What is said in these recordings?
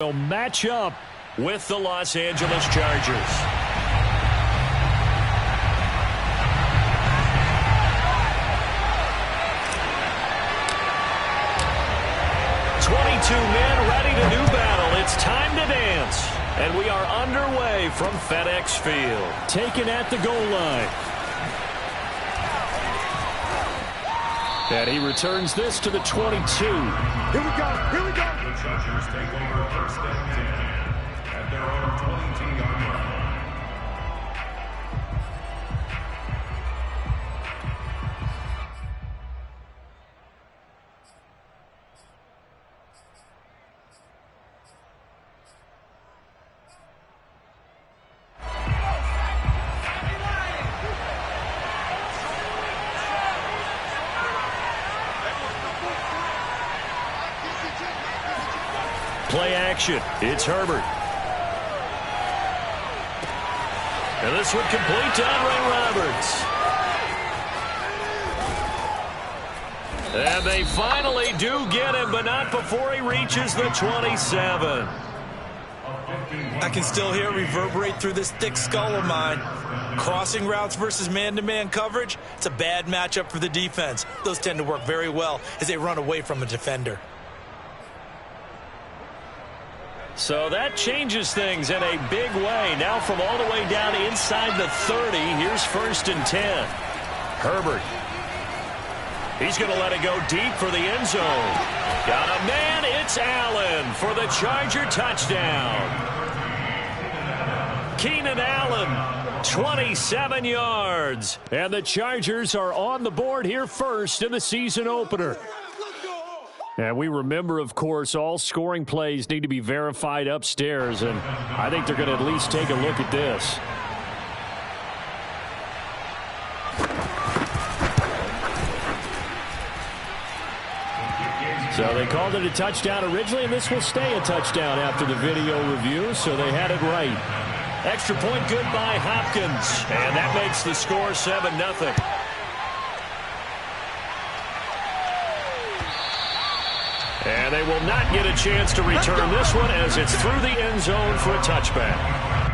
will match up with the Los Angeles Chargers. Men ready to do battle. It's time to dance. And we are underway from FedEx Field. Taken at the goal line. And he returns this to the 22. Here we go. Here we go. The Chargers take over first and 10 at their own 22-yard line. Play action. It's Herbert. And this one complete to Andre Roberts. And they finally do get him, but not before he reaches the 27. I can still hear it reverberate through this thick skull of mine. Crossing routes versus man-to-man coverage, it's a bad matchup for the defense. Those tend to work very well as they run away from a defender. So that changes things in a big way. Now from all the way down inside the 30, here's 1st and 10. Herbert. He's going to let it go deep for the end zone. Got a man, it's Allen for the Charger touchdown. Keenan Allen, 27 yards. And the Chargers are on the board here first in the season opener. And we remember, of course, all scoring plays need to be verified upstairs, and I think they're going to at least take a look at this. So they called it a touchdown originally, and this will stay a touchdown after the video review, so they had it right. Extra point good by Hopkins, and that makes the score 7-0. And they will not get a chance to return this one as it's through the end zone for a touchback.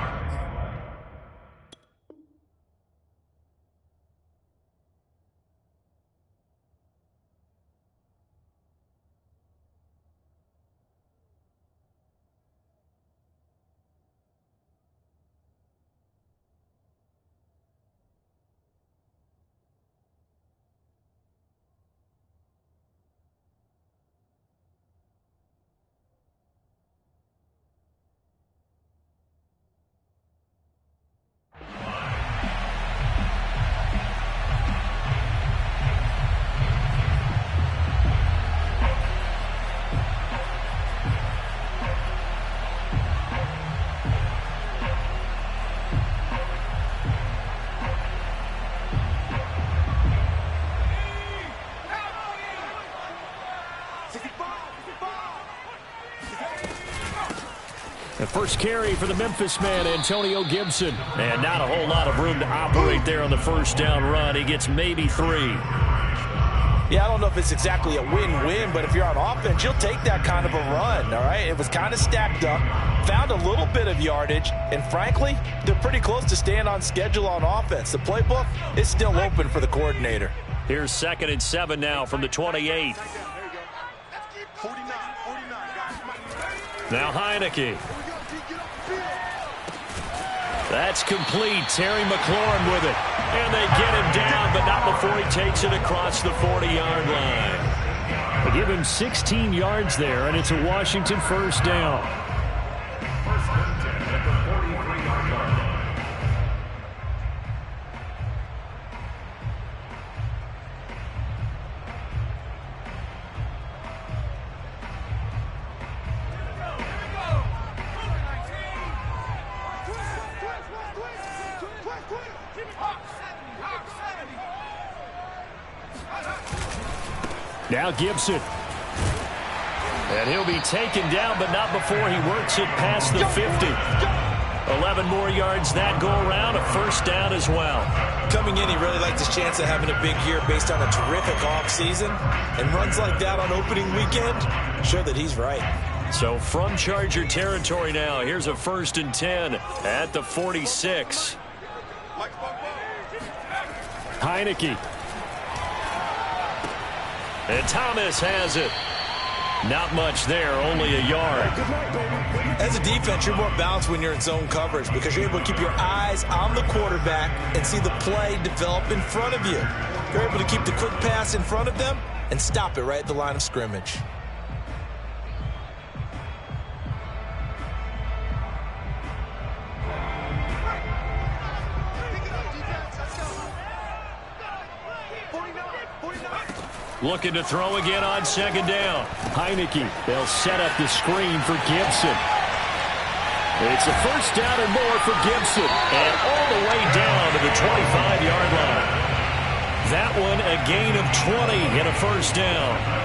The first carry for the Memphis man, Antonio Gibson. And not a whole lot of room to operate there on the first down run. He gets maybe 3. Yeah, I don't know if it's exactly a win-win, but if you're on offense, you'll take that kind of a run, all right? It was kind of stacked up, found a little bit of yardage, and frankly, they're pretty close to staying on schedule on offense. The playbook is still open for the coordinator. Here's 2nd and 7 now from the 28. Now Heineke. That's complete. Terry McLaurin with it. And they get him down, but not before he takes it across the 40-yard line. They give him 16 yards there, and it's a Washington first down. First and 10 at the 43-yard line. Now Gibson. And he'll be taken down, but not before he works it past the 50. 11 more yards that go around, a first down as well. Coming in, he really liked his chance of having a big year based on a terrific offseason. And runs like that on opening weekend show that he's right. So from Charger territory now, here's a 1st and 10 at the 46. Heineke. And Thomas has it. Not much there, only a yard. As a defense, you're more balanced when you're in zone coverage because you're able to keep your eyes on the quarterback and see the play develop in front of you. You're able to keep the quick pass in front of them and stop it right at the line of scrimmage. Looking to throw again on 2nd down. Heineke. They'll set up the screen for Gibson. It's a 1st down and more for Gibson. And all the way down to the 25-yard line. That one a gain of 20 and a 1st down.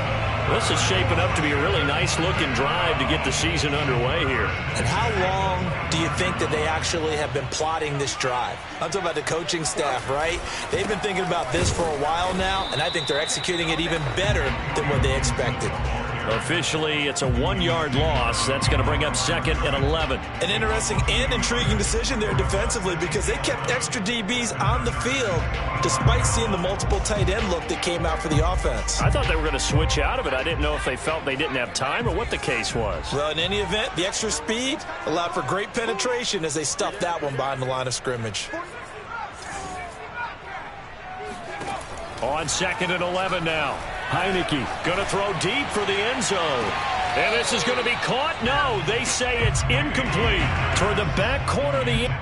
This is shaping up to be a really nice-looking drive to get the season underway here. And how long do you think that they actually have been plotting this drive? I'm talking about the coaching staff, right? They've been thinking about this for a while now, and I think they're executing it even better than what they expected. Officially, it's a 1-yard loss. That's going to bring up 2nd and 11. An interesting and intriguing decision there defensively because they kept extra DBs on the field despite seeing the multiple tight end look that came out for the offense. I thought they were going to switch out of it. I didn't know if they felt they didn't have time or what the case was. Well, in any event, the extra speed allowed for great penetration as they stuffed that one behind the line of scrimmage. On 2nd and 11 now. Heineke going to throw deep for the end zone. And this is going to be caught. No, they say it's incomplete. Toward the back corner of the end.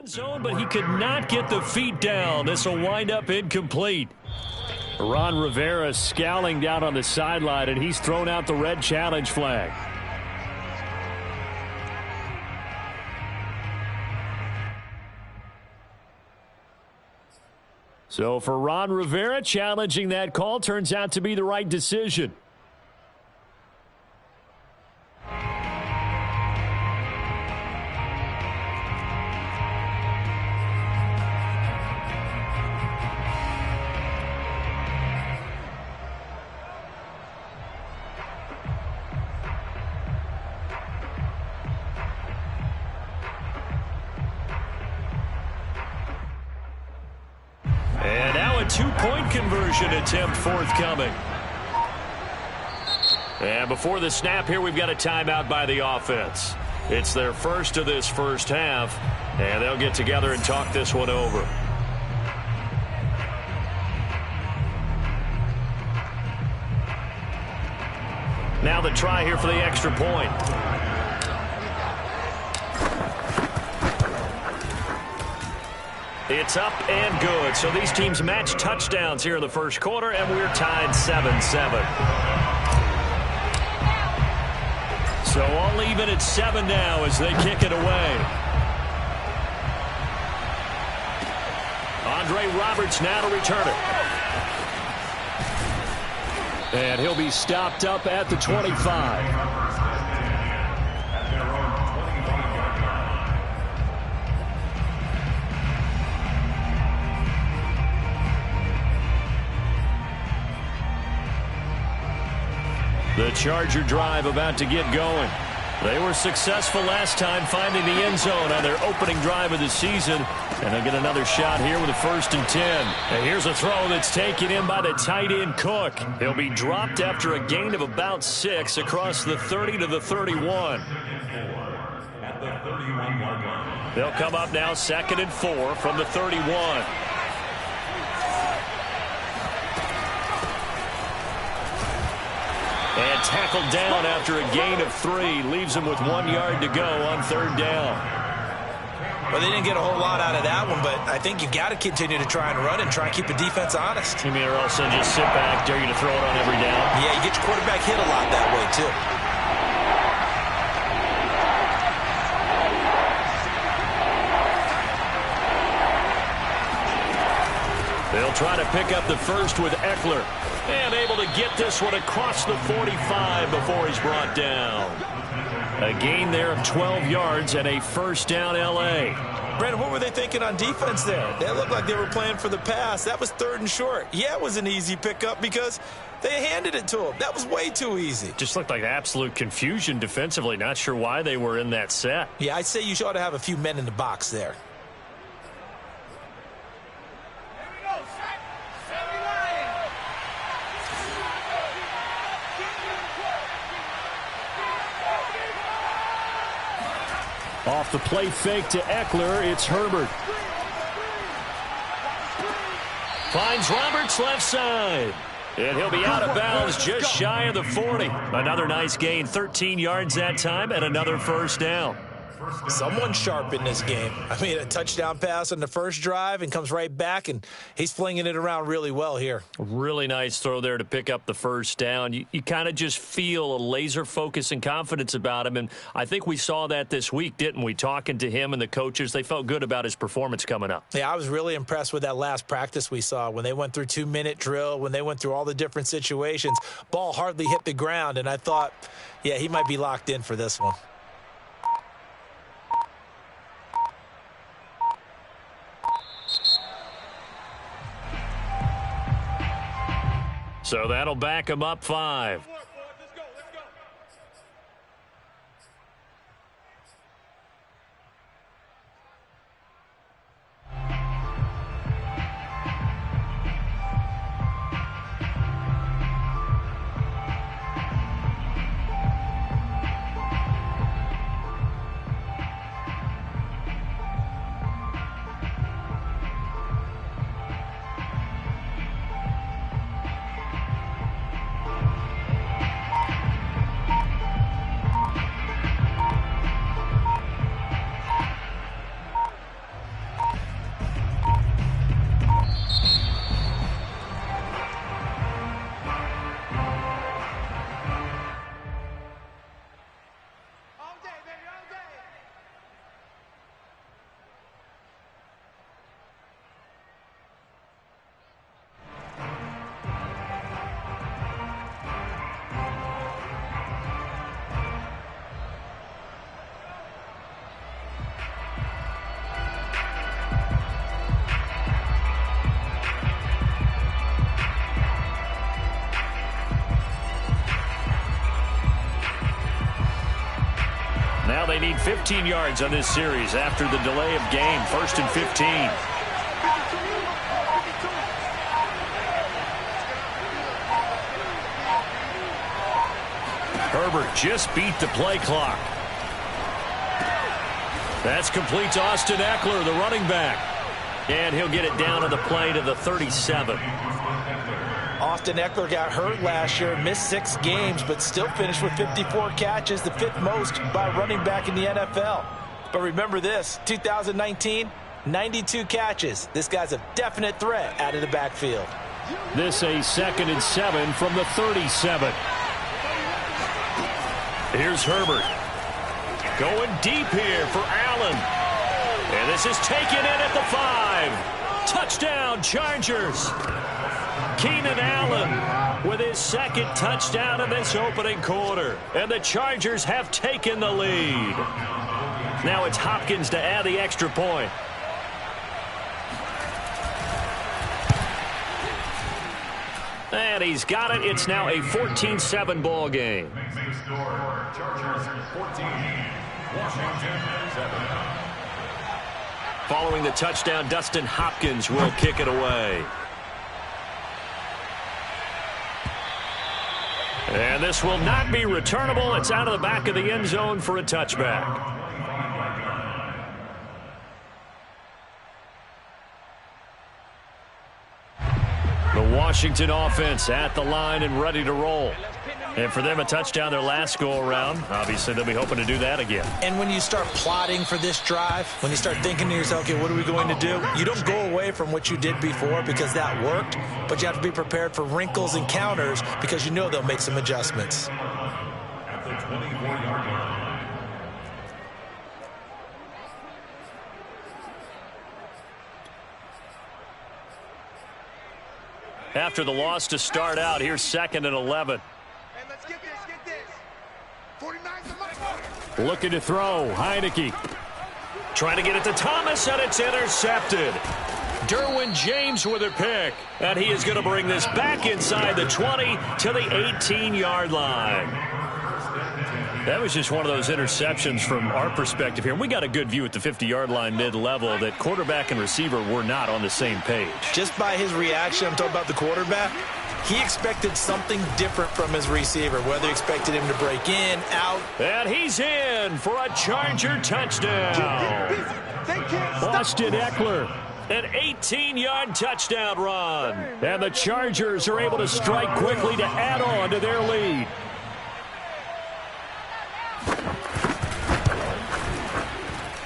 Zone, but he could not get the feet down. This will wind up incomplete. Ron Rivera scowling down on the sideline, and he's thrown out the red challenge flag. So for Ron Rivera, challenging that call turns out to be the right decision. Two-point conversion attempt forthcoming. And before the snap here, we've got a timeout by the offense. It's their first of this first half, and they'll get together and talk this one over. Now the try here for the extra point. It's up and good. So these teams match touchdowns here in the first quarter, and we're tied 7-7. So all even at 7 now as they kick it away. Andre Roberts now to return it. And he'll be stopped up at the 25. The Charger drive about to get going. They were successful last time finding the end zone on their opening drive of the season. And they'll get another shot here with a 1st and 10. And here's a throw that's taken in by the tight end Cook. He'll be dropped after a gain of about 6 across the 30 to the 31. They'll come up now 2nd and 4 from the 31. And tackled down after a gain of 3. Leaves him with 1 yard to go on 3rd down. Well, they didn't get a whole lot out of that one, but I think you've got to continue to try and run and try and keep the defense honest. You mean, or else they'll just sit back, dare you to throw it on every down? Yeah, you get your quarterback hit a lot that way, too. They'll try to pick up the first with Eckler. And able to get this one across the 45 before he's brought down. A gain there of 12 yards and a first down L.A. Brandon, what were they thinking on defense there? They looked like they were playing for the pass. That was 3rd and short. Yeah, it was an easy pickup because they handed it to him. That was way too easy. Just looked like absolute confusion defensively. Not sure why they were in that set. Yeah, I'd say you ought to have a few men in the box there. Off the play fake to Eckler, it's Herbert. Finds Roberts left side. And he'll be out of bounds just shy of the 40. Another nice gain, 13 yards that time, and another first down. Someone sharp in this game. I mean, a touchdown pass on the first drive and comes right back, and he's flinging it around really well here. Really nice throw there to pick up the first down. You kind of just feel a laser focus and confidence about him, and I think we saw that this week, didn't we? Talking to him and the coaches, they felt good about his performance coming up. Yeah, I was really impressed with that last practice we saw when they went through 2-minute drill, when they went through all the different situations. Ball hardly hit the ground, and I thought, yeah, he might be locked in for this one. So that'll back him up 5. Now they need 15 yards on this series after the delay of game. 1st and 15. Herbert just beat the play clock. That's complete to Austin Eckler, the running back. And he'll get it down to the play to the 37. Austin Eckler got hurt last year, missed 6 games, but still finished with 54 catches, the 5th most by a running back in the NFL. But remember this, 2019, 92 catches. This guy's a definite threat out of the backfield. This a 2nd and 7 from the 37. Here's Herbert. Going deep here for Allen. And this is taken in at the 5. Touchdown, Chargers. Keenan Allen with his 2nd touchdown in this opening quarter. And the Chargers have taken the lead. Now it's Hopkins to add the extra point. And he's got it. It's now a 14-7 ball game. Chargers 14, Washington 7. Following the touchdown, Dustin Hopkins will kick it away. And this will not be returnable. It's out of the back of the end zone for a touchback. The Washington offense at the line and ready to roll. And for them, a touchdown their last go-around. Obviously, they'll be hoping to do that again. And when you start plotting for this drive, when you start thinking to yourself, okay, what are we going to do? You don't go away from what you did before because that worked, but you have to be prepared for wrinkles and counters because you know they'll make some adjustments. At the 24-yard line. After the loss to start out, here's 2nd and 11. Hey, let's get this. 49's the mic. Looking to throw. Heineke. Trying to get it to Thomas, and it's intercepted. Derwin James with a pick. And he is going to bring this back inside the 20 to the 18-yard line. That was just one of those interceptions from our perspective here. And we got a good view at the 50-yard line mid-level that quarterback and receiver were not on the same page. Just by his reaction, I'm talking about the quarterback, he expected something different from his receiver, whether he expected him to break in, out. And he's in for a Charger touchdown. Austin Eckler. An 18-yard touchdown run. And the Chargers are able to strike quickly to add on to their lead.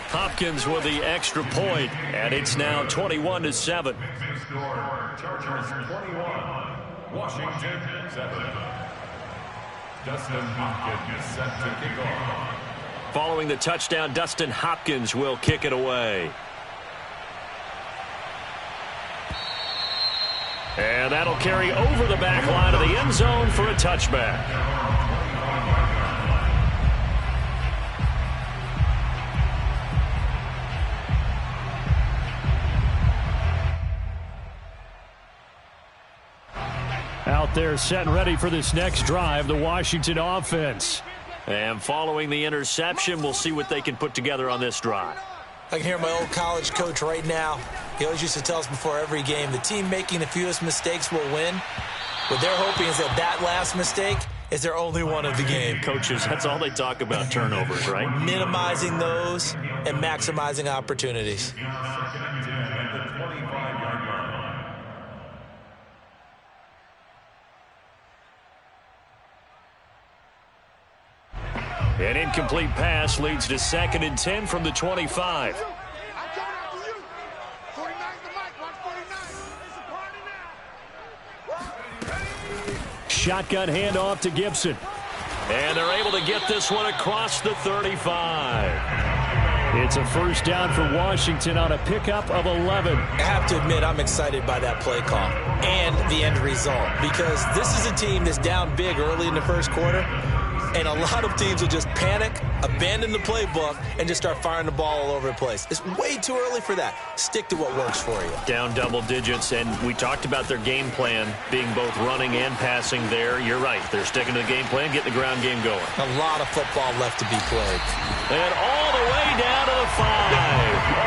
Hopkins with the extra point, and it's now 21-7. Chargers 21, Washington 7. Dustin Hopkins set to kick off. Following the touchdown, Dustin Hopkins will kick it away. And that'll carry over the back line of the end zone for a touchback. Out there set and ready for this next drive, the Washington offense. And following the interception, we'll see what they can put together on this drive. I can hear my old college coach right now. He always used to tell us before every game, the team making the fewest mistakes will win. What they're hoping is that last mistake is their only one of the game. Coaches, that's all they talk about, turnovers, right? Minimizing those and maximizing opportunities. An incomplete pass leads to 2nd and 10 from the 25. Shotgun handoff to Gibson. And they're able to get this one across the 35. It's a first down for Washington on a pickup of 11. I have to admit, I'm excited by that play call and the end result because this is a team that's down big early in the first quarter. And a lot of teams will just panic, abandon the playbook, and just start firing the ball all over the place. It's way too early for that. Stick to what works for you. Down double digits, and we talked about their game plan being both running and passing there. You're right. They're sticking to the game plan, getting the ground game going. A lot of football left to be played. And all the way down to the 5.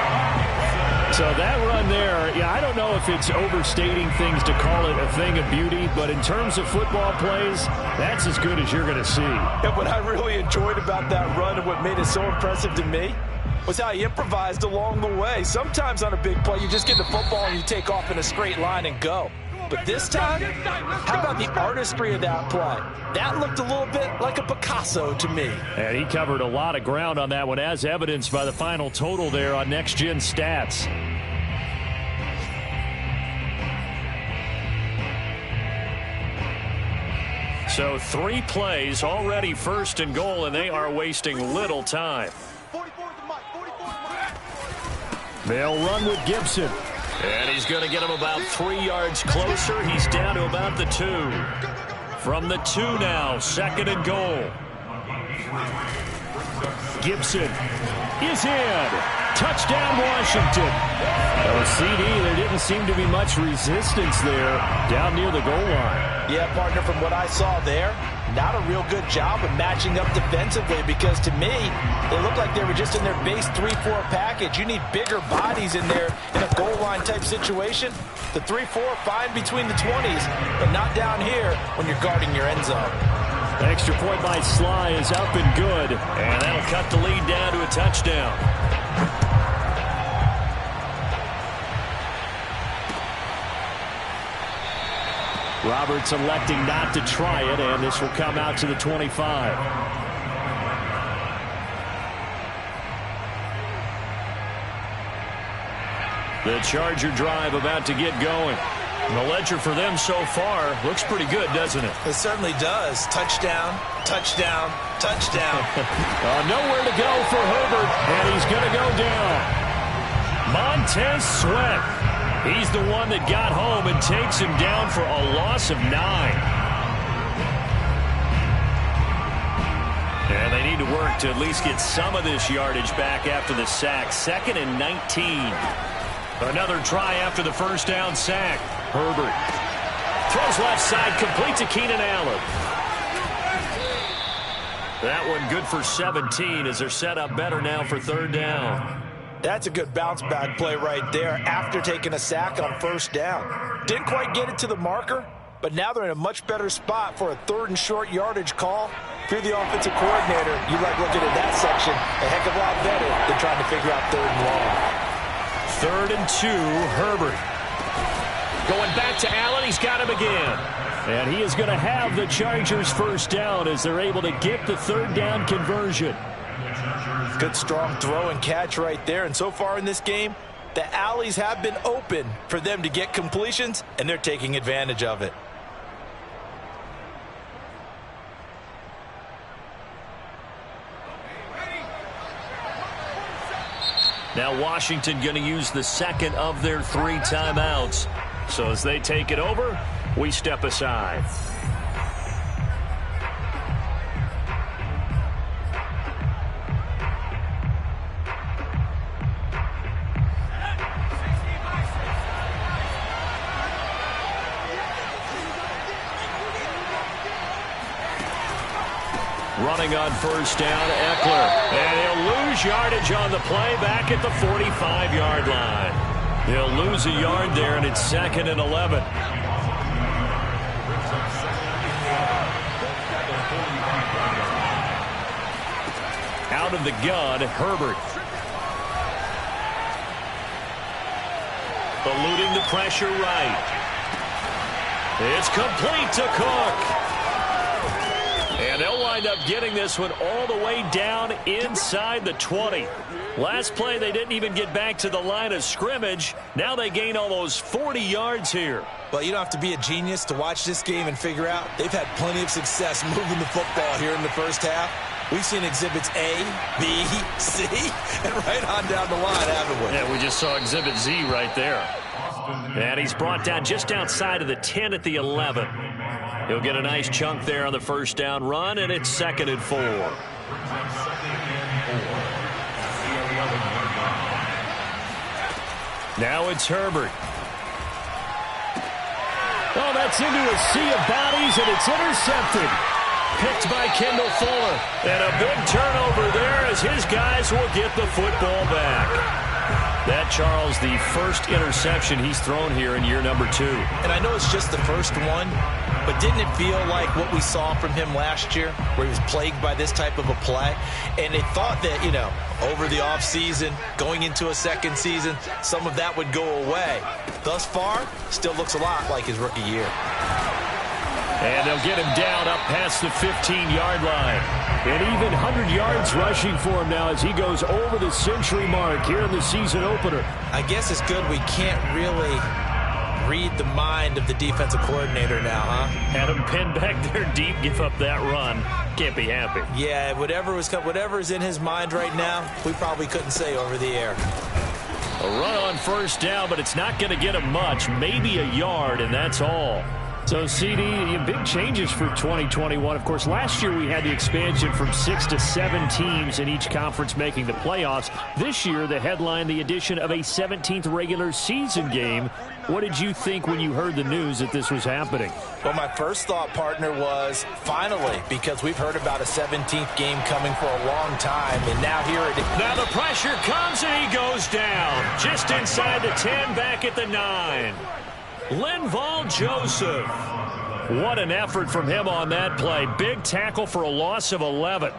So that run there, yeah, I don't know if it's overstating things to call it a thing of beauty, but in terms of football plays, that's as good as you're going to see. And what I really enjoyed about that run and what made it so impressive to me was how he improvised along the way. Sometimes on a big play, you just get the football and you take off in a straight line and go. But this time, how about the artistry of that play? That looked a little bit like a Picasso to me. And he covered a lot of ground on that one, as evidenced by the final total there on Next Gen Stats. So 3 plays, already 1st and goal, and they are wasting little time. They'll run with Gibson. And he's going to get him about 3 yards closer. He's down to about the 2. From the 2 now, 2nd and goal. Gibson is in. Touchdown, Washington. CD, there didn't seem to be much resistance there down near the goal line. Yeah, partner, from what I saw there, not a real good job of matching up defensively because to me, they looked like they were just in their base 3-4 package. You need bigger bodies in there in a goal line type situation. The 3-4, fine between the 20s, but not down here when you're guarding your end zone. Extra point by Sly is up and good, and that'll cut the lead down to a touchdown. Roberts electing not to try it, and this will come out to the 25. The Charger drive about to get going. The ledger for them so far looks pretty good, doesn't it? It certainly does. Touchdown, touchdown, touchdown. Nowhere to go for Herbert, and he's going to go down. Montez Sweat. He's the one that got home and takes him down for a loss of 9. And they need to work to at least get some of this yardage back after the sack. 2nd and 19. Another try after the first down sack. Herbert throws left side, complete to Keenan Allen. That one good for 17 as they're set up better now for 3rd down. That's a good bounce back play right there after taking a sack on 1st down. Didn't quite get it to the marker, but now they're in a much better spot for a 3rd and short yardage call. If you're the offensive coordinator, you like looking at that section a heck of a lot better than trying to figure out 3rd and long. 3rd and 2, Herbert. Going back to Allen, he's got him again. And he is going to have the Chargers' 1st down as they're able to get the 3rd down conversion. Good strong throw and catch right there. And so far in this game, the alleys have been open for them to get completions, and they're taking advantage of it. Now Washington going to use the 2nd of their 3 timeouts. So as they take it over, we step aside. Running on 1st down, Eckler. And he'll lose yardage on the play back at the 45-yard line. He'll lose a yard there, and it's 2nd and 11. Out of the gun, Herbert. Eluding the pressure right. It's complete to Cook. And they'll wind up getting this one all the way down inside the 20. Last play, they didn't even get back to the line of scrimmage. Now they gain almost 40 yards here. Well, you don't have to be a genius to watch this game and figure out they've had plenty of success moving the football here in the 1st half. We've seen exhibits A, B, C, and right on down the line, haven't we? Yeah, we just saw exhibit Z right there. And he's brought down just outside of the 10 at the 11. He'll get a nice chunk there on the 1st down run, and it's 2nd and 4. Now it's Herbert. Oh, that's into a sea of bodies, and it's intercepted. Picked by Kendall Fuller. And a big turnover there as his guys will get the football back. That, Charles, the 1st interception he's thrown here in year number 2. And I know it's just the 1st one, but didn't it feel like what we saw from him last year, where he was plagued by this type of a play? And they thought that, you know, over the offseason, going into a 2nd season, some of that would go away. Thus far, still looks a lot like his rookie year. And they'll get him down up past the 15-yard line. And even 100 yards rushing for him now as he goes over the century mark here in the season opener. I guess it's good we can't really read the mind of the defensive coordinator now, huh? Had him pinned back there deep, give up that run. Can't be happy. Yeah, whatever is in his mind right now, we probably couldn't say over the air. A run on 1st down, but it's not going to get him much. Maybe a yard, and that's all. So, CD, big changes for 2021. Of course, last year we had the expansion from 6 to 7 teams in each conference making the playoffs. This year, the headline, the addition of a 17th regular season game. What did you think when you heard the news that this was happening? Well, my first thought, partner, was finally, because we've heard about a 17th game coming for a long time, and now here it is. Now the pressure comes, and he goes down. Just inside the 10, back at the 9. Linval Joseph. What an effort from him on that play. Big tackle for a loss of 11.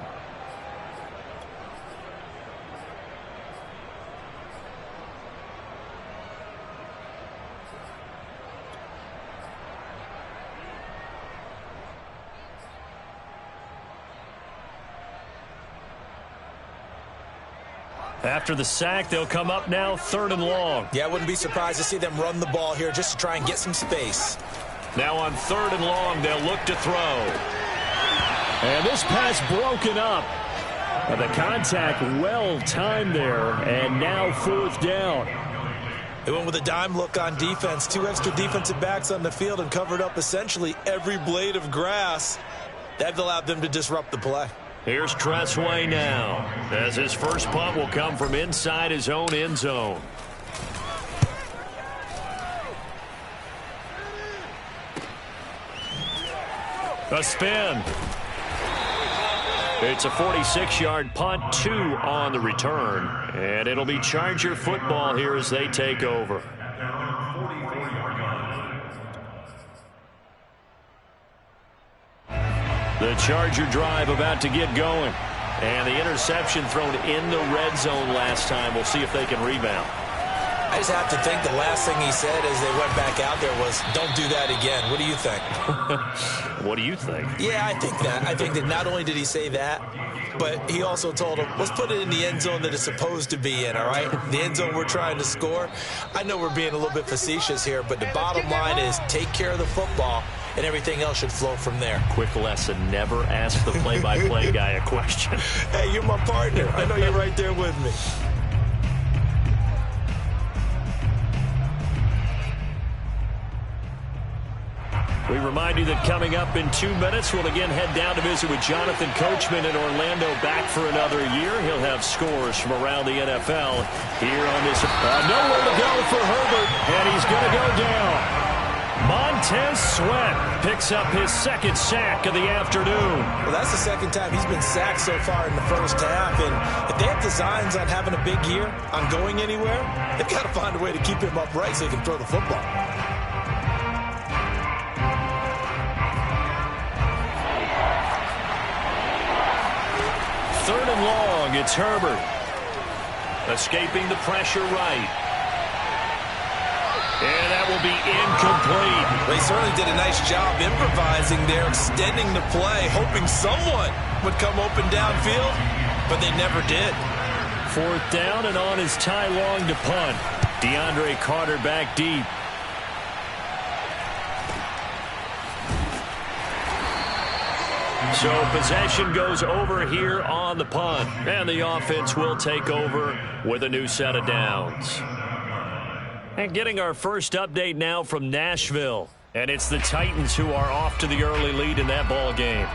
After the sack, they'll come up now 3rd and long. Yeah, I wouldn't be surprised to see them run the ball here just to try and get some space. Now on 3rd and long, they'll look to throw. And this pass broken up. The contact well timed there, and now 4th down. They went with a dime look on defense. 2 extra defensive backs on the field and covered up essentially every blade of grass. That allowed them to disrupt the play. Here's Tressway now, as his first punt will come from inside his own end zone. A spin. It's a 46-yard punt, 2 on the return. And it'll be Charger football here as they take over. The Charger drive about to get going. And the interception thrown in the red zone last time. We'll see if they can rebound. I just have to think the last thing he said as they went back out there was, don't do that again. What do you think? What do you think? Yeah, I think that. I think that not only did he say that, but he also told him, let's put it in the end zone that it's supposed to be in, all right? The end zone we're trying to score. I know we're being a little bit facetious here, but the bottom line is take care of the football, and everything else should flow from there. Quick lesson, never ask the play-by-play guy a question. Hey, you're my partner. I know you're right there with me. We remind you that coming up in 2 minutes, we'll again head down to visit with Jonathan Coachman in Orlando, back for another year. He'll have scores from around the NFL here on this. Nowhere to go for Herbert, and he's going to go down. Montez Sweat picks up his 2nd sack of the afternoon. Well, that's the 2nd time he's been sacked so far in the first half. And if they have designs on having a big year, on going anywhere, they've got to find a way to keep him upright so he can throw the football. Third and long, it's Herbert. Escaping the pressure right. And that will be incomplete. They certainly did a nice job improvising there, extending the play, hoping someone would come open downfield, but they never did. 4th down, and on is Ty Long to punt. DeAndre Carter back deep. So possession goes over here on the punt, and the offense will take over with a new set of downs. And getting our first update now from Nashville, and it's the Titans who are off to the early lead in that ball game.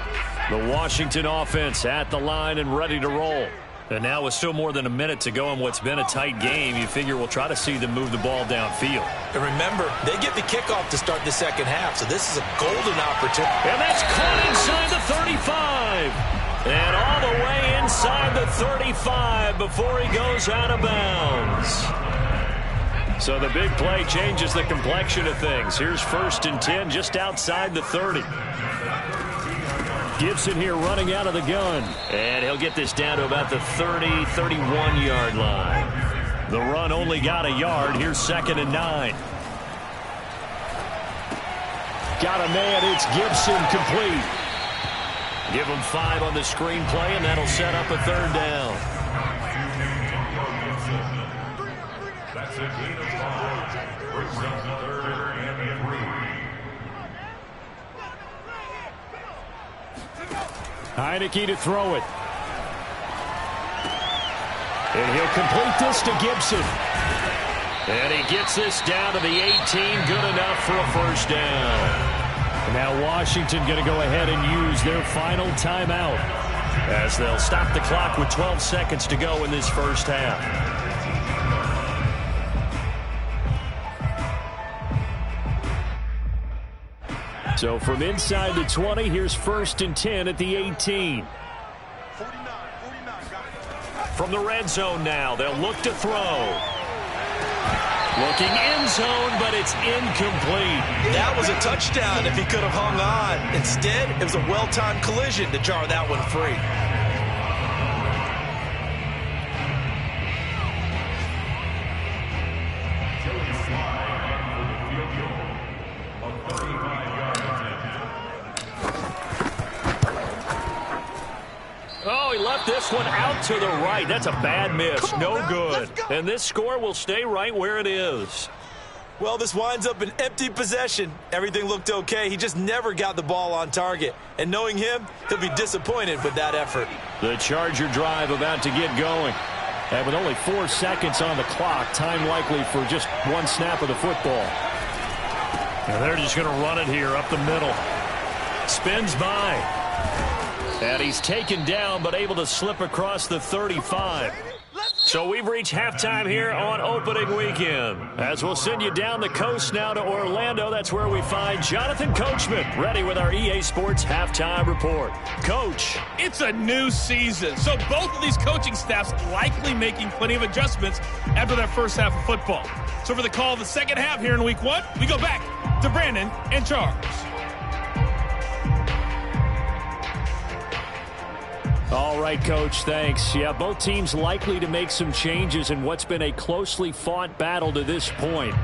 The Washington offense at the line and ready to roll. And now with still more than a minute to go in what's been a tight game, you figure we'll try to see them move the ball downfield. And remember, they get the kickoff to start the second half, so this is a golden opportunity. And that's caught inside the 35. And all the way inside the 35 before he goes out of bounds. So the big play changes the complexion of things. Here's 1st and 10 just outside the 30. Gibson here running out of the gun. And he'll get this down to about the 30, 31-yard line. The run only got a yard. Here's 2nd and 9. Got a man. It's Gibson complete. Give him 5 on the screenplay, and that'll set up a 3rd down. That's a gain of 5. Brings up 3rd and 3. Heineke to throw it. And he'll complete this to Gibson. And he gets this down to the 18. Good enough for a 1st down. And now Washington going to go ahead and use their final timeout as they'll stop the clock with 12 seconds to go in this first half. So from inside the 20, here's 1st and 10 at the 18. From the red zone now, they'll look to throw. Looking end zone, but it's incomplete. That was a touchdown if he could have hung on. Instead, it was a well-timed collision to jar that one free. left this one out to the right. That's a bad miss. No good. And this score will stay right where it is. Well, this winds up an empty possession. Everything looked okay. He just never got the ball on target. And knowing him, he'll be disappointed with that effort. The Charger drive about to get going. And with only 4 seconds on the clock, time likely for just one snap of the football. And they're just going to run it here up the middle. Spins by. And he's taken down, but able to slip across the 35. So we've reached halftime here on opening weekend. As we'll send you down the coast now to Orlando, that's where we find Jonathan Coachman, ready with our EA Sports halftime report. Coach. It's a new season, so both of these coaching staffs likely making plenty of adjustments after that first half of football. So for the call of the second half here in week 1, we go back to Brandon and Charles. All right, Coach, thanks. Yeah, both teams likely to make some changes in what's been a closely fought battle to this point.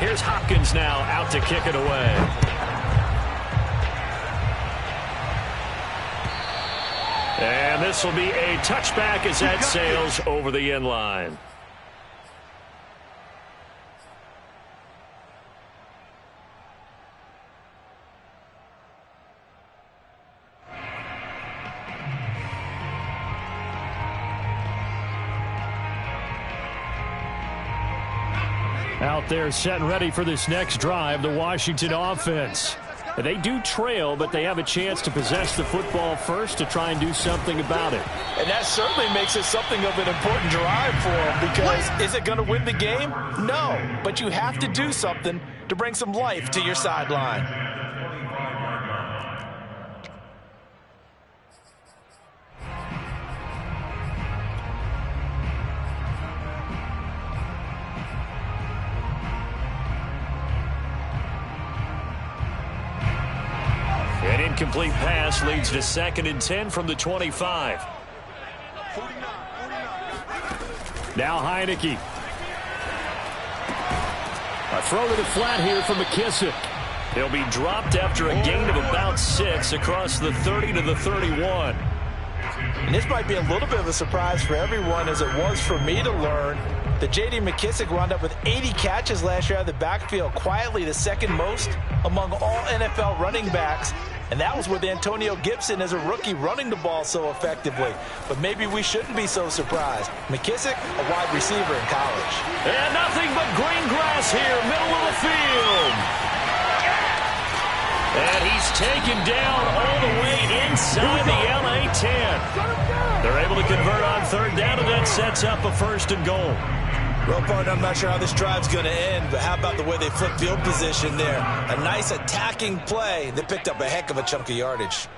Here's Hopkins now out to kick it away. And this will be a touchback as that sails over the end line. Out there set and ready for this next drive, the Washington offense. They do trail, but they have a chance to possess the football first to try and do something about it. And that certainly makes it something of an important drive for them, because is it going to win the game? No, but you have to do something to bring some life to your sideline. An incomplete pass leads to 2nd and 10 from the 25. Now Heineke. A throw to the flat here from McKissick. He'll be dropped after a gain of about 6 across the 30 to the 31. And this might be a little bit of a surprise for everyone, as it was for me to learn that J.D. McKissick wound up with 80 catches last year out of the backfield, quietly the second most among all NFL running backs. And that was with Antonio Gibson as a rookie running the ball so effectively. But maybe we shouldn't be so surprised. McKissick, a wide receiver in college. And nothing but green grass here, middle of the field. And he's taken down all the way inside the LA 10. They're able to convert on 3rd down, and that sets up a 1st and goal. Well, partner, I'm not sure how this drive's going to end, but how about the way they flip field position there? A nice attacking play. They picked up a heck of a chunk of yardage.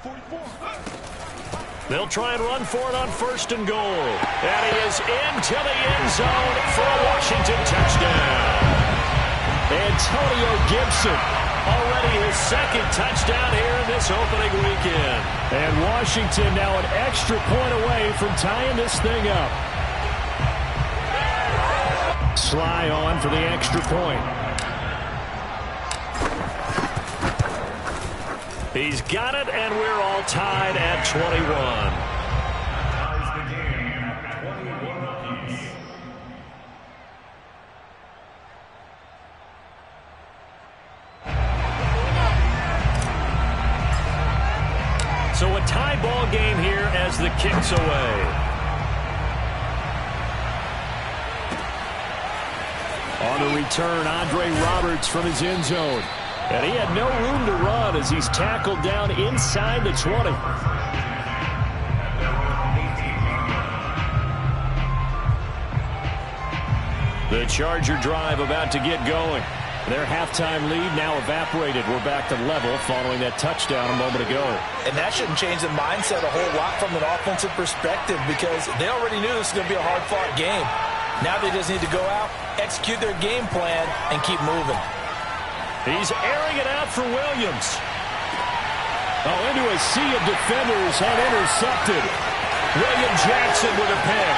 They'll try and run for it on 1st and goal. And he is into the end zone for a Washington touchdown. Antonio Gibson, already his 2nd touchdown here in this opening weekend. And Washington now an extra point away from tying this thing up. Sly on for the extra point. He's got it, and we're all tied at 21. Ties the game at 21 apiece. So a tie ball game here as the kick's away. On the return, Andre Roberts from his end zone. And he had no room to run as he's tackled down inside the 20. The Charger drive about to get going. Their halftime lead now evaporated. We're back to level following that touchdown a moment ago. And that shouldn't change the mindset a whole lot from an offensive perspective, because they already knew this was going to be a hard-fought game. Now they just need to go out, execute their game plan, and keep moving. He's airing it out for Williams. Oh, into a sea of defenders and intercepted. William Jackson with a pick.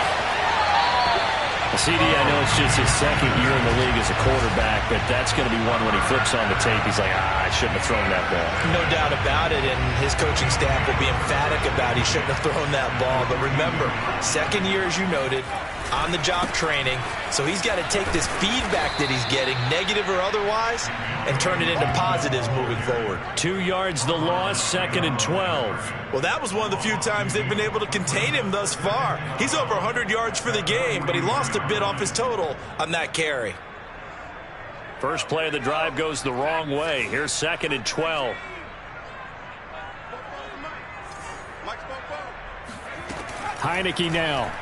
CD, I know it's just his second year in the league as a quarterback, but that's going to be one when he flips on the tape. He's like, I shouldn't have thrown that ball. No doubt about it, and his coaching staff will be emphatic about he shouldn't have thrown that ball. But remember, second year, as you noted, on-the-job training, so he's got to take this feedback that he's getting, negative or otherwise, and turn it into positives moving forward. 2 yards the loss, 2nd and 12. Well, that was one of the few times they've been able to contain him thus far. He's over 100 yards for the game, but he lost a bit off his total on that carry. First play of the drive goes the wrong way. Here's 2nd and 12. Heineke now.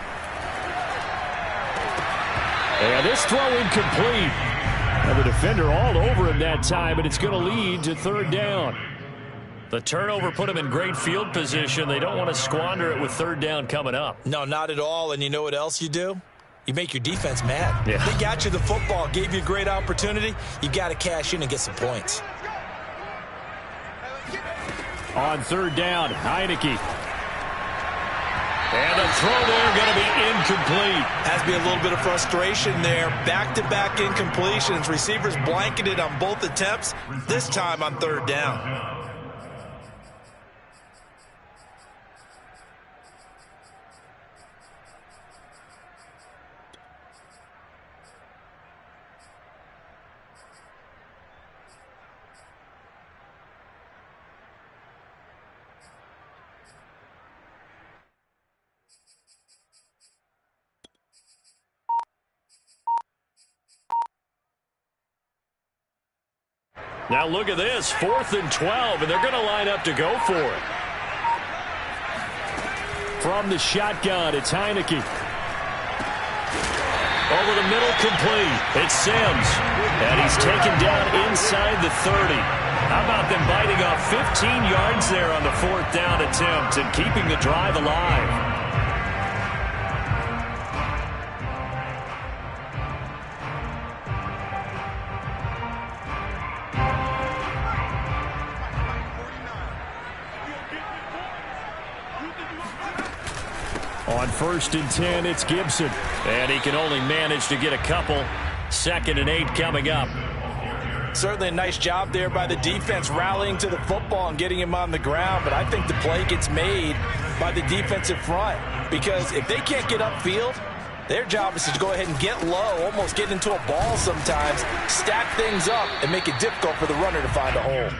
And this throw incomplete. And the defender all over him that time, and it's going to lead to 3rd down. The turnover put him in great field position. They don't want to squander it with 3rd down coming up. No, not at all. And you know what else you do? You make your defense mad. Yeah. They got you the football, gave you a great opportunity. You got to cash in and get some points. On 3rd down, Heineke. And the throw there going to be incomplete. Has to be a little bit of frustration there. Back-to-back incompletions. Receivers blanketed on both attempts, this time on 3rd down. Now look at this, 4th and 12, and they're going to line up to go for it. From the shotgun, it's Heineke. Over the middle, complete. It's Sims, and he's taken down inside the 30. How about them biting off 15 yards there on the 4th down attempt and keeping the drive alive? On 1st and 10, it's Gibson. And he can only manage to get a couple. 2nd and 8 coming up. Certainly a nice job there by the defense rallying to the football and getting him on the ground. But I think the play gets made by the defensive front. Because if they can't get upfield, their job is to go ahead and get low, almost get into a ball sometimes, stack things up, and make it difficult for the runner to find a hole.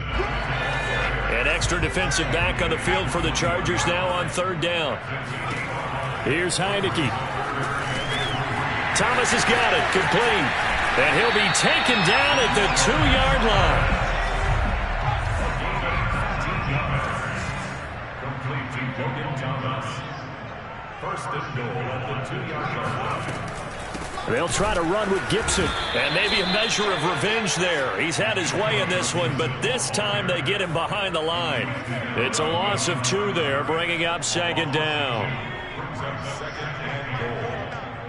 An extra defensive back on the field for the Chargers now on 3rd down. Here's Heineke. Thomas has got it, complete. And he'll be taken down at the 2-yard line. Complete to Logan Thomas. 1st and goal at the 2-yard line. They'll try to run with Gibson. And maybe a measure of revenge there. He's had his way in this one, but this time they get him behind the line. It's a loss of 2 there, bringing up 2nd down. 2nd and goal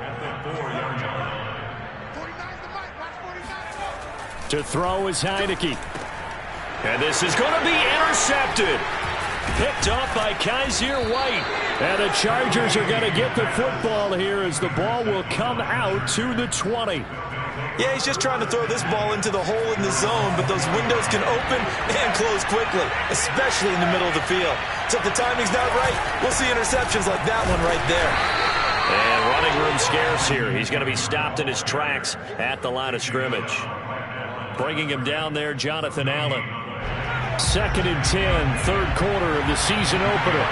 at the 4-yard line. To throw is Heineke. And this is going to be intercepted. Picked off by Kaiser White. And the Chargers are going to get the football here as the ball will come out to the 20. Yeah, he's just trying to throw this ball into the hole in the zone, but those windows can open and close quickly, especially in the middle of the field. So if the timing's not right, we'll see interceptions like that one right there. And running room scarce here. He's going to be stopped in his tracks at the line of scrimmage. Bringing him down there, Jonathan Allen. 2nd and 10, 3rd quarter of the season opener.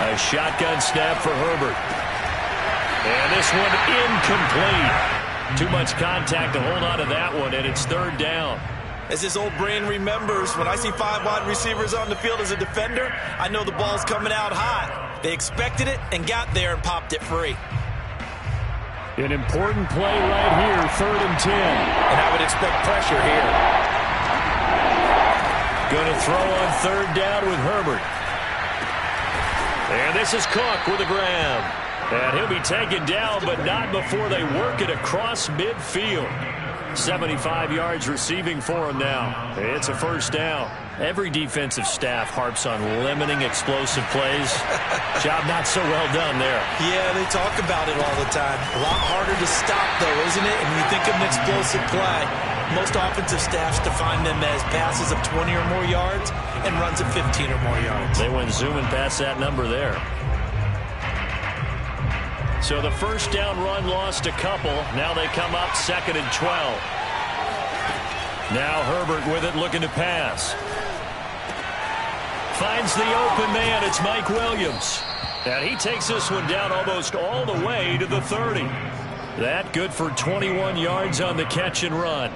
A shotgun snap for Herbert. And this one incomplete. Too much contact to hold on to that one, and it's 3rd down. As his old brain remembers, when I see 5 wide receivers on the field as a defender, I know the ball's coming out hot. They expected it and got there and popped it free. An important play right here, 3rd and 10. And I would expect pressure here. Going to throw on 3rd down with Herbert. And this is Cook with a grab. And he'll be taken down, but not before they work it across midfield. 75 yards receiving for him now. It's a first down. Every defensive staff harps on limiting explosive plays. Job not so well done there. Yeah, they talk about it all the time. A lot harder to stop, though, isn't it? And when you think of an explosive play, most offensive staffs define them as passes of 20 or more yards and runs of 15 or more yards. They went zooming past that number there. So the first down run lost a couple. Now they come up 2nd and 12. Now Herbert with it, looking to pass. Finds the open man. It's Mike Williams. And he takes this one down almost all the way to the 30. That good for 21 yards on the catch and run.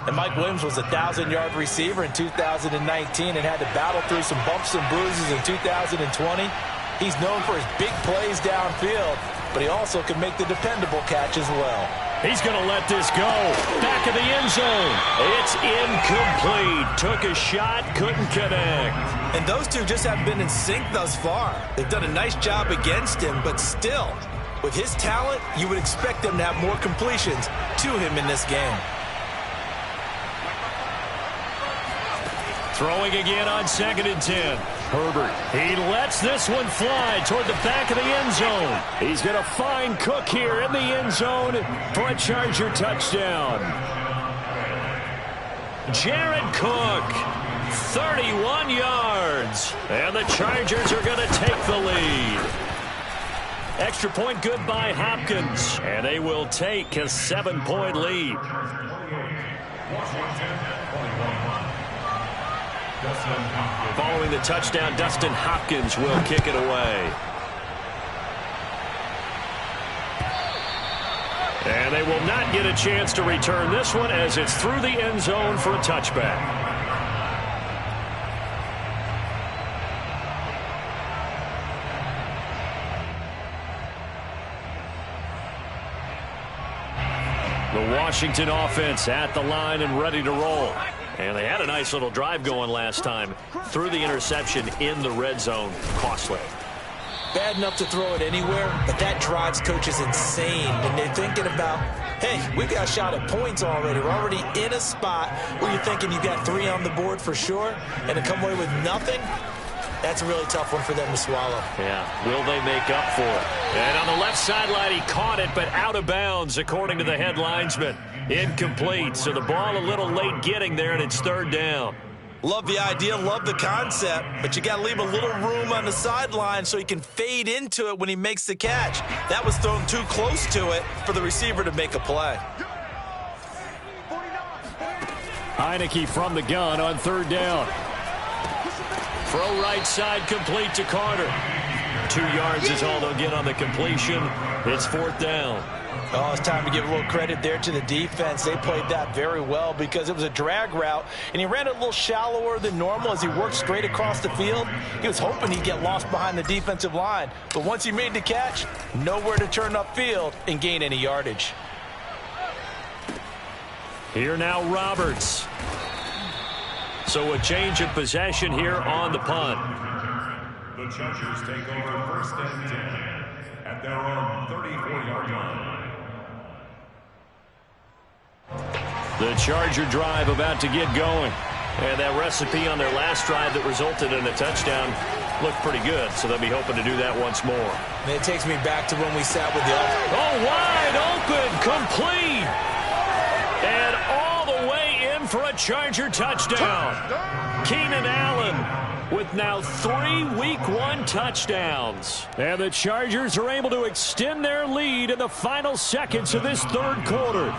And Mike Williams was a 1,000-yard receiver in 2019 and had to battle through some bumps and bruises in 2020. He's known for his big plays downfield, but he also can make the dependable catch as well. He's going to let this go. Back of the end zone. It's incomplete. Took a shot, couldn't connect. And those two just haven't been in sync thus far. They've done a nice job against him, but still, with his talent, you would expect them to have more completions to him in this game. Throwing again on 2nd and 10. Herbert, he lets this one fly toward the back of the end zone. He's going to find Cook here in the end zone for a Charger touchdown. Jared Cook, 31 yards. And the Chargers are going to take the lead. Extra point good by Hopkins. And they will take a 7-point lead. Following the touchdown, Dustin Hopkins will kick it away. And they will not get a chance to return this one as it's through the end zone for a touchback. The Washington offense at the line and ready to roll. And they had a nice little drive going last time. Threw the interception in the red zone. Costly. Bad enough to throw it anywhere, but that drives coaches insane when they're thinking about, hey, we've got a shot at points already. We're already in a spot where you're thinking you've got 3 on the board for sure, and to come away with nothing, that's a really tough one for them to swallow. Yeah, will they make up for it? And on the left sideline, he caught it, but out of bounds, according to the head linesman. Incomplete, so the ball a little late getting there, and it's 3rd down. Love the idea, love the concept, but you got to leave a little room on the sideline so he can fade into it when he makes the catch. That was thrown too close to it for the receiver to make a play. Heineke from the gun on 3rd down. Throw right side complete to Carter. 2 yards is all they'll get on the completion. It's 4th down. Oh, it's time to give a little credit there to the defense. They played that very well because it was a drag route, and he ran it a little shallower than normal as he worked straight across the field. He was hoping he'd get lost behind the defensive line, but once he made the catch, nowhere to turn upfield and gain any yardage. Here now Roberts. So a change of possession here on the punt. The Chargers take over 1st and 10 at their own 34-yard line. The Charger drive about to get going. And that recipe on their last drive that resulted in a touchdown looked pretty good, so they'll be hoping to do that once more. And it takes me back to when we sat with the Oh, wide open, complete. And all the way in for a Charger touchdown. Keenan Allen with now 3 Week 1 touchdowns. And the Chargers are able to extend their lead in the final seconds of this 3rd quarter.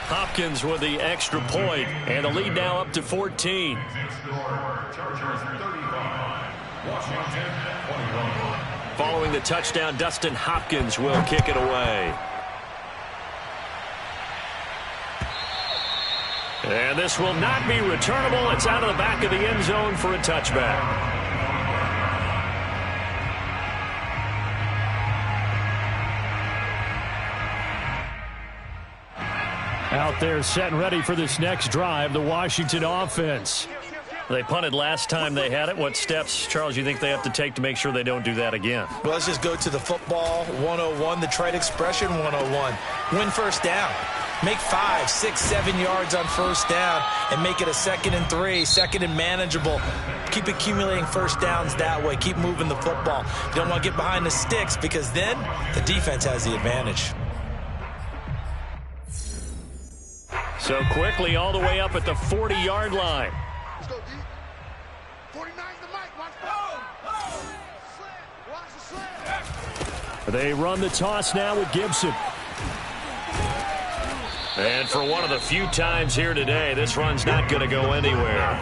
Hopkins with the extra point, and the lead now up to 14. Chargers 35, Washington 21. Following the touchdown, Dustin Hopkins will kick it away. And this will not be returnable. It's out of the back of the end zone for a touchback. Out there set and ready for this next drive, the Washington offense. They punted last time they had it. What steps, Charles, you think they have to take to make sure they don't do that again? Well, let's just go to the football 101, the trade expression 101. Win first down. Make 5, 6, 7 yards on first down and make it a 2nd and 3, 2nd and manageable. Keep accumulating first downs that way. Keep moving the football. You don't want to get behind the sticks because then the defense has the advantage. So quickly all the way up at the 40-yard line. Let's go, D. 49's the mic. Watch the They run the toss now with Gibson. And for one of the few times here today, this run's not going to go anywhere.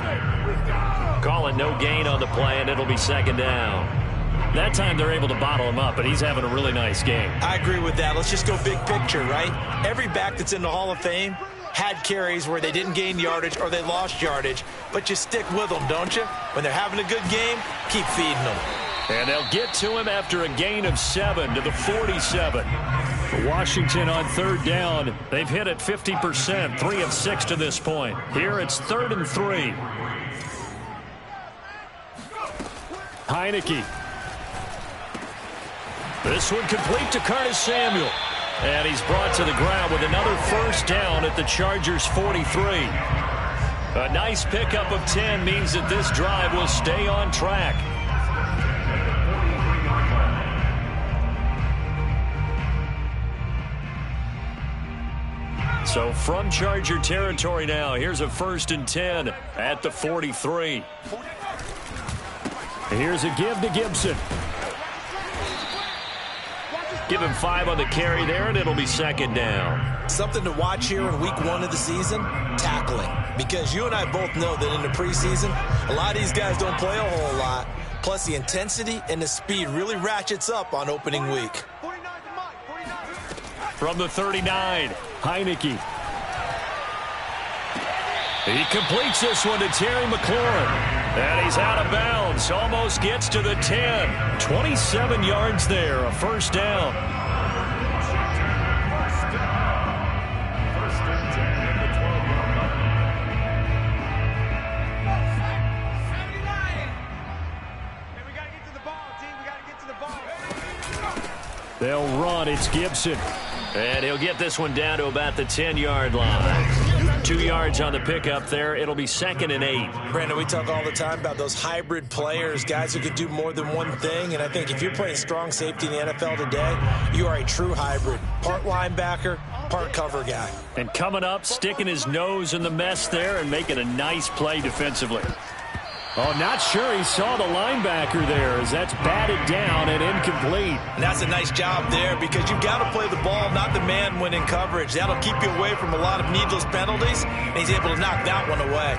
Calling no gain on the play, and it'll be 2nd down. That time they're able to bottle him up, but he's having a really nice game. I agree with that. Let's just go big picture, right? Every back that's in the Hall of Fame had carries where they didn't gain yardage or they lost yardage, but you stick with them, don't you? When they're having a good game, keep feeding them. And they'll get to him after a gain of 7 to the 47. For Washington on 3rd down, they've hit it 50%, 3 of 6 to this point. Here it's 3rd and 3. Heineke. This one complete to Curtis Samuel. And he's brought to the ground with another first down at the Chargers' 43. A nice pickup of 10 means that this drive will stay on track. So from Charger territory now, here's a 1st and 10 at the 43. Here's a give to Gibson. Give him 5 on the carry there, and it'll be 2nd down. Something to watch here in week 1 of the season, tackling. Because you and I both know that in the preseason, a lot of these guys don't play a whole lot. Plus, the intensity and the speed really ratchets up on opening week. From the 39, Heineke. He completes this one to Terry McLaurin. And he's out of bounds. Almost gets to the 10. 27 yards there. A first down. They'll run. It's Gibson. And he'll get this one down to about the 10-yard line. 2 yards on the pickup there. It'll be 2nd and 8. Brandon, we talk all the time about those hybrid players, guys who can do more than one thing. And I think if you're playing strong safety in the NFL today, you are a true hybrid. Part linebacker, part cover guy. And coming up, sticking his nose in the mess there and making a nice play defensively. Oh, not sure he saw the linebacker there as that's batted down and incomplete. And that's a nice job there because you've got to play the ball, not the man when in coverage. That'll keep you away from a lot of needless penalties, and he's able to knock that one away.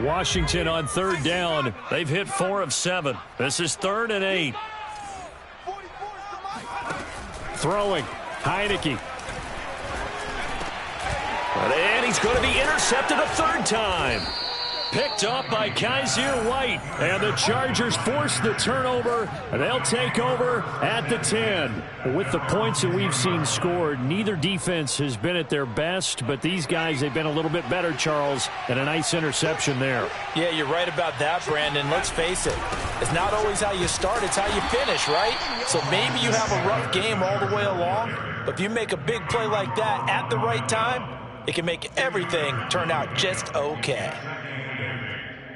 Washington on 3rd down. They've hit 4 of 7. This is 3rd and 8. Throwing. Heineke. And he's going to be intercepted a 3rd time. Picked up by Kaiser White. And the Chargers force the turnover. They'll take over at the 10. With the points that we've seen scored, neither defense has been at their best, but these guys, they've been a little bit better, Charles, and a nice interception there. Yeah, you're right about that, Brandon. Let's face it. It's not always how you start, it's how you finish, right? So maybe you have a rough game all the way along, but if you make a big play like that at the right time, it can make everything turn out just okay.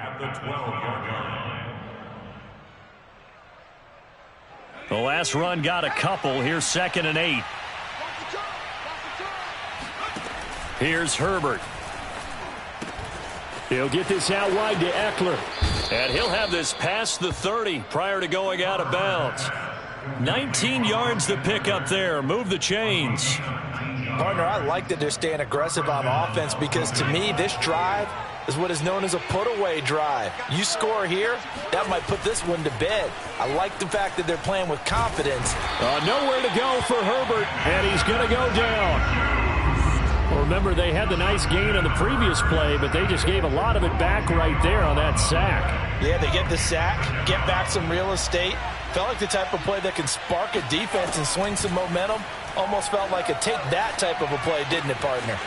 At the 12-yard line. The last run got a couple. Here's 2nd and 8. Here's Herbert. He'll get this out wide to Eckler. And he'll have this past the 30 prior to going out of bounds. 19 yards to pick up there. Move the chains. Partner, I like that they're staying aggressive on offense because to me, this drive is what is known as a put-away drive. You score here, that might put this one to bed. I like the fact that they're playing with confidence. Nowhere to go for Herbert, and he's going to go down. Well, remember, they had the nice gain on the previous play, but they just gave a lot of it back right there on that sack. Yeah, they get the sack, get back some real estate. Felt like the type of play that can spark a defense and swing some momentum. Almost felt like a take that type of a play, didn't it, partner?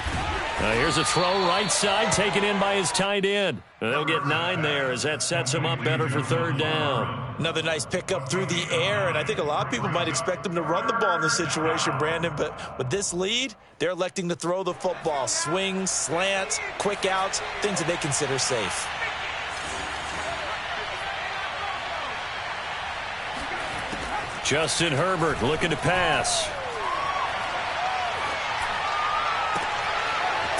Here's a throw right side, taken in by his tight end. They'll get 9 there as that sets him up better for 3rd down. Another nice pickup through the air, and I think a lot of people might expect them to run the ball in this situation, Brandon, but with this lead, they're electing to throw the football. Swings, slants, quick outs, things that they consider safe. Justin Herbert looking to pass.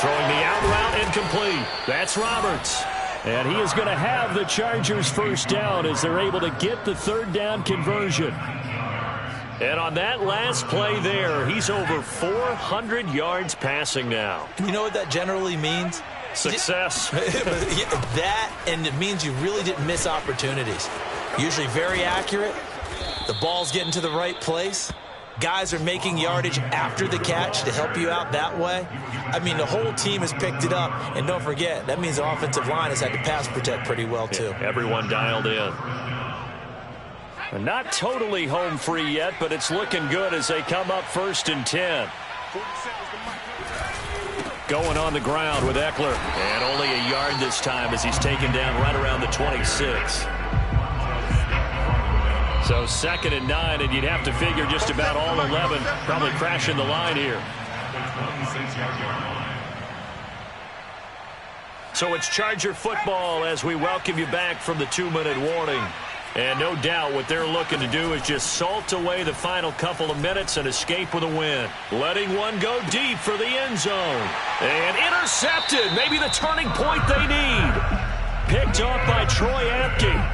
Throwing the out route incomplete. That's Roberts. And he is going to have the Chargers 1st down as they're able to get the 3rd down conversion. And on that last play there, he's over 400 yards passing now. You know what that generally means? Success. That, and it means you really didn't miss opportunities. Usually very accurate. The ball's getting to the right place. Guys are making yardage after the catch to help you out that way. I mean, the whole team has picked it up. And don't forget, that means the offensive line has had to pass protect pretty well, too. Yeah, everyone dialed in. Not totally home free yet, but it's looking good as they come up 1st and 10. Going on the ground with Eckler. And only a yard this time as he's taken down right around the 26. So 2nd and 9, and you'd have to figure just about all 11 probably crashing the line here. So it's Charger football as we welcome you back from the 2-minute warning. And no doubt what they're looking to do is just salt away the final couple of minutes and escape with a win. Letting one go deep for the end zone. And intercepted. Maybe the turning point they need. Picked off by Troy Apke.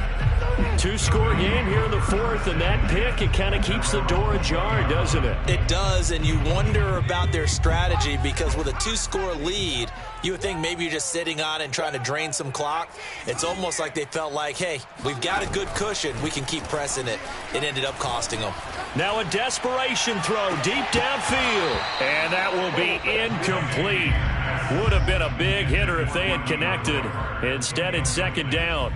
2-score game here in the 4th, and that pick, it kind of keeps the door ajar, doesn't it? It does, and you wonder about their strategy because with a 2-score lead, you would think maybe you're just sitting on it and trying to drain some clock. It's almost like they felt like, hey, we've got a good cushion. We can keep pressing it. It ended up costing them. Now a desperation throw deep downfield, and that will be incomplete. Would have been a big hitter if they had connected. Instead, it's 2nd down.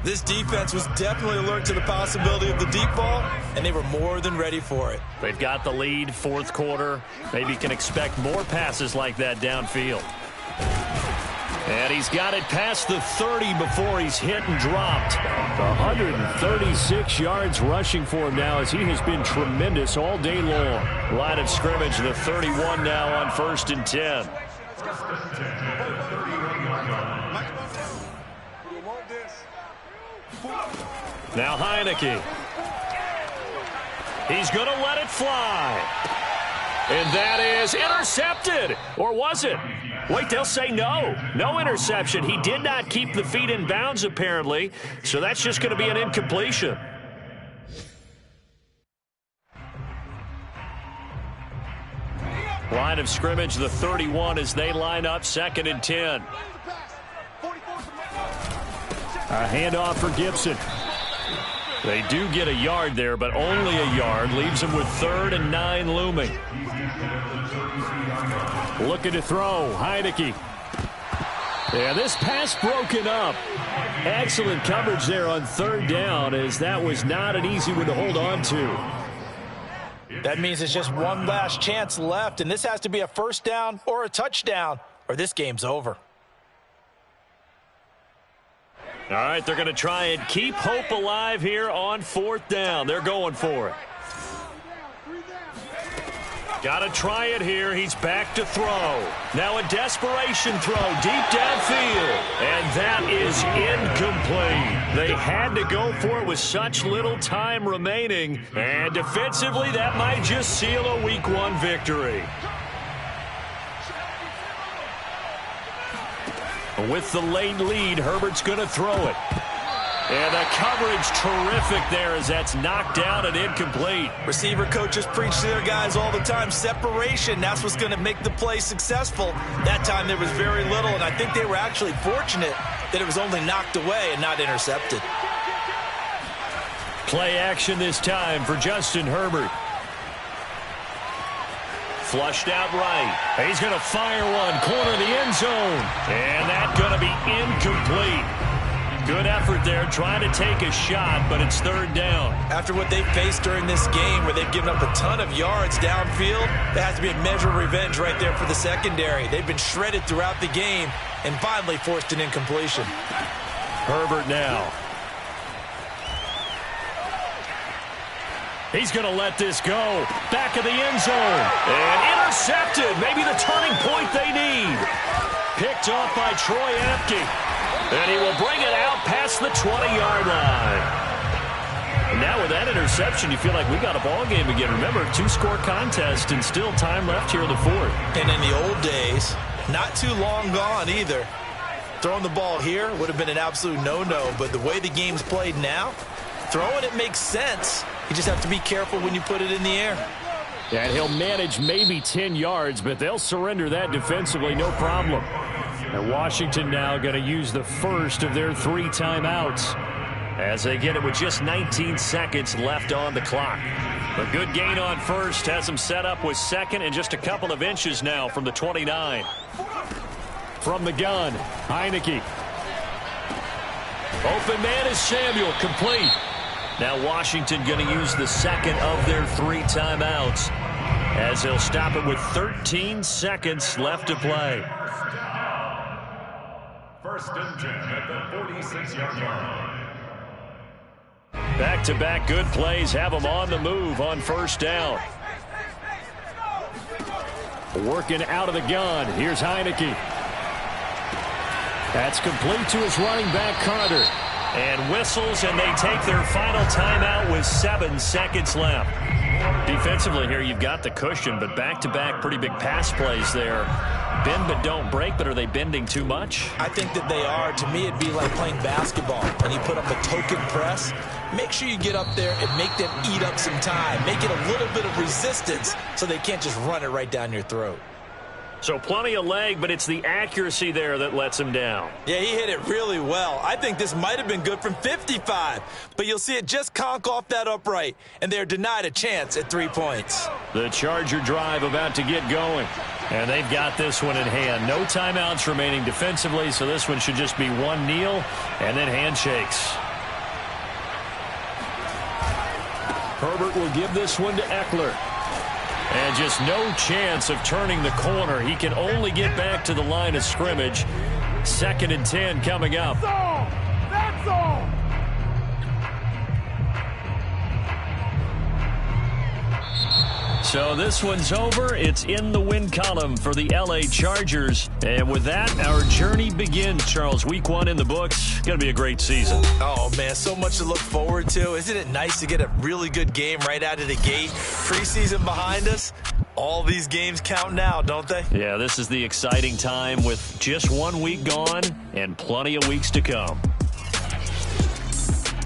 This defense was definitely alert to the possibility of the deep ball, and they were more than ready for it. They've got the lead, 4th quarter. Maybe can expect more passes like that downfield. And he's got it past the 30 before he's hit and dropped. 136 yards rushing for him now as he has been tremendous all day long. Line of scrimmage, the 31 now on 1st and 10. Now Heineke. He's going to let it fly. And that is intercepted. Or was it? Wait, they'll say no. No interception. He did not keep the feet in bounds, apparently. So that's just going to be an incompletion. Line of scrimmage, the 31 as they line up 2nd and 10. A handoff for Gibson. They do get a yard there, but only a yard. Leaves them with 3rd and 9 looming. Looking to throw. Heineke. Yeah, this pass broken up. Excellent coverage there on 3rd down as that was not an easy one to hold on to. That means it's just one last chance left, and this has to be a 1st down or a touchdown, or this game's over. All right, they're going to try and keep hope alive here on 4th down. They're going for it. Got to try it here. He's back to throw. Now a desperation throw deep downfield. And that is incomplete. They had to go for it with such little time remaining. And defensively, that might just seal a Week 1 victory. With the late lead, Herbert's going to throw it. And the coverage terrific there as that's knocked down and incomplete. Receiver coaches preach to their guys all the time. Separation, that's what's going to make the play successful. That time there was very little, and I think they were actually fortunate that it was only knocked away and not intercepted. Play action this time for Justin Herbert. flushed out right. He's going to fire one, corner of the end zone. And that's going to be incomplete. Good effort there, trying to take a shot, but it's third down. After what they faced during this game where they've given up a ton of yards downfield, there has to be a measure of revenge right there for the secondary. They've been shredded throughout the game and finally forced an incompletion. Herbert now. He's going to let this go. Back of the end zone. And intercepted. Maybe the turning point they need. Picked off by Troy Apke. And he will bring it out past the 20-yard line. And now with that interception, you feel like we got a ball game again. Remember, 2-score contest and still time left here in the fourth. And in the old days, not too long gone either. Throwing the ball here would have been an absolute no-no. But the way the game's played now, throwing it makes sense. You just have to be careful when you put it in the air. And he'll manage maybe 10 yards, but they'll surrender that defensively, no problem. And Washington now going to use the first of their 3 timeouts as they get it with just 19 seconds left on the clock. A good gain on first has them set up with second and just a couple of inches now from the 29. From the gun, Heineke. Open man is Samuel, complete. Now Washington going to use the second of their 3 timeouts as they'll stop it with 13 seconds left to play. First and 10 at the 46-yard line. Back-to-back good plays have them on the move on first down. Working out of the gun. Here's Heineke. That's complete to his running back, Carter. And whistles, and they take their final timeout with 7 seconds left. Defensively here, you've got the cushion, but back-to-back pretty big pass plays there. Bend but don't break, but are they bending too much? I think that they are. To me, it'd be like playing basketball. When you put up a token press, make sure you get up there and make them eat up some time. Make it a little bit of resistance so they can't just run it right down your throat. So plenty of leg, but it's the accuracy there that lets him down. Yeah, he hit it really well. I think this might have been good from 55, but you'll see it just conk off that upright, and they're denied a chance at 3 points. The Charger drive about to get going, and they've got this one in hand. No timeouts remaining defensively, so this one should just be one kneel and then handshakes. Herbert will give this one to Eckler. And just no chance of turning the corner. He can only get back to the line of scrimmage. 2nd and 10 coming up. That's all. So this one's over. It's in the win column for the L.A. Chargers. And with that, our journey begins, Charles. Week 1 in the books. Going to be a great season. Oh, man, so much to look forward to. Isn't it nice to get a really good game right out of the gate? Preseason behind us. All these games count now, don't they? Yeah, this is the exciting time with just 1 week gone and plenty of weeks to come.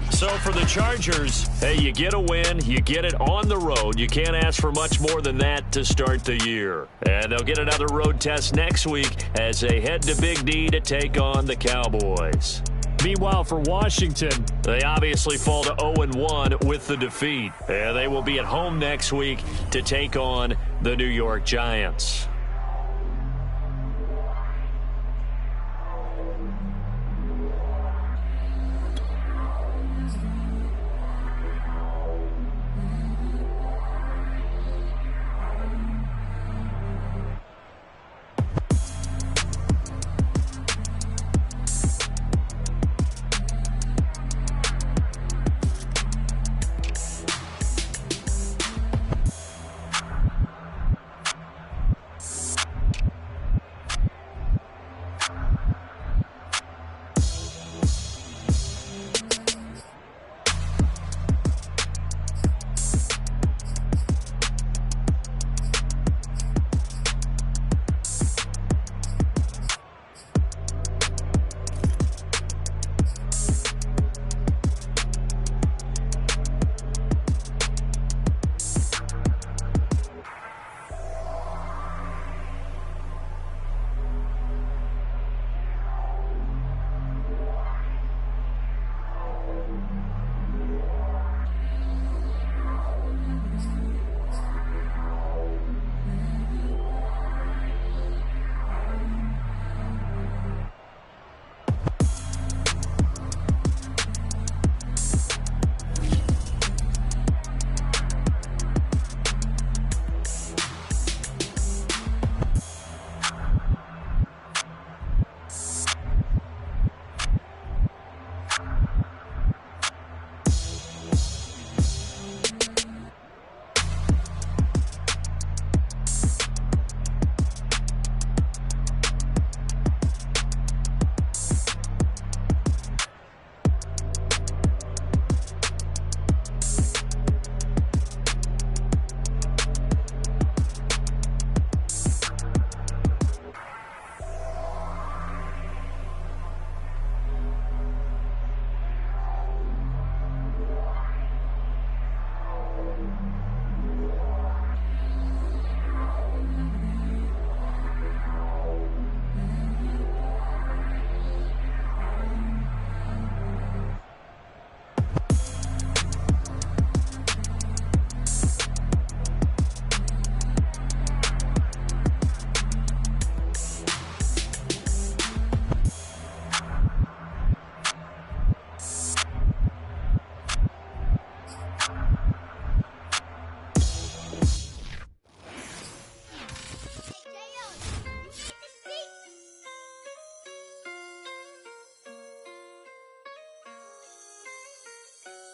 So for the Chargers, hey, you get a win, you get it on the road. You can't ask for much more than that to start the year. And they'll get another road test next week as they head to Big D to take on the Cowboys. Meanwhile, for Washington, they obviously fall to 0-1 with the defeat. And they will be at home next week to take on the New York Giants.